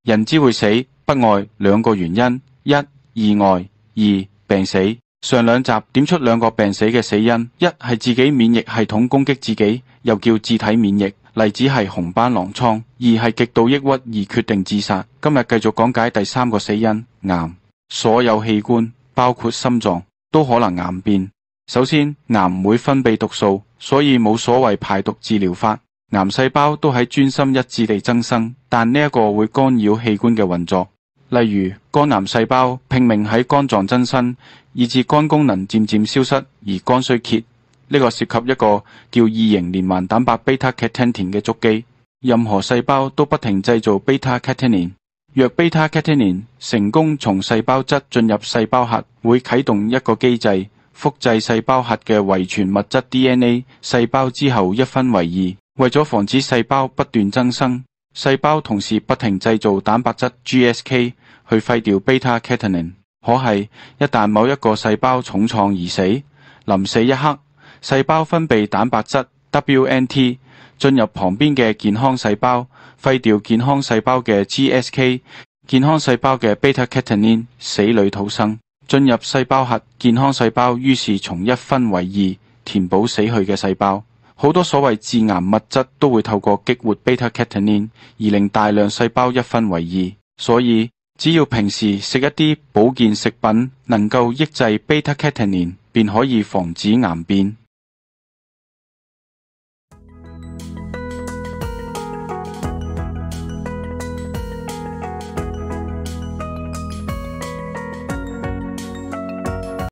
人之會死，不外兩個原因：一、意外；二、病死。上兩集點出兩個病死嘅死因，一係自己免疫系統攻擊自己，又叫自體免疫，例子係紅斑狼瘡；二係極度抑鬱而決定自殺。今日繼續講解第三個死因：癌。所有器官包括心臟都可能癌變。首先，癌唔會分泌毒素，所以冇所謂排毒治療法。癌細胞都喺專心一致地增生，但呢一個會干擾器官嘅運作。例如肝癌細胞拼命喺肝臟增生，以致肝功能漸漸消失而肝衰竭。呢個涉及一個叫二型連環蛋白 beta-catenin 嘅觸基。任何細胞都不停製造 beta-catenin。若 beta-catenin 成功從細胞質進入細胞核，會啟動一個機制，複製細胞核嘅遺傳物質 DNA。細胞之後一分為二，為咗防止細胞不斷增生，細胞同時不停製造蛋白質 GSK 去廢掉 beta-catenin。可係一旦某一個細胞重創而死，臨死一刻，細胞分泌蛋白質 WNT 進入旁邊嘅健康細胞，廢掉健康細胞嘅 GSK， 健康細胞嘅 beta-catenin 死裏逃生，進入細胞核。健康細胞於是從一分為二，填補死去嘅細胞。好多所謂致癌物質都會透過激活 beta-catenin 而令大量細胞一分為二。所以只要平時食一啲保健食品能夠抑制 beta-catenin，便可以防止癌變。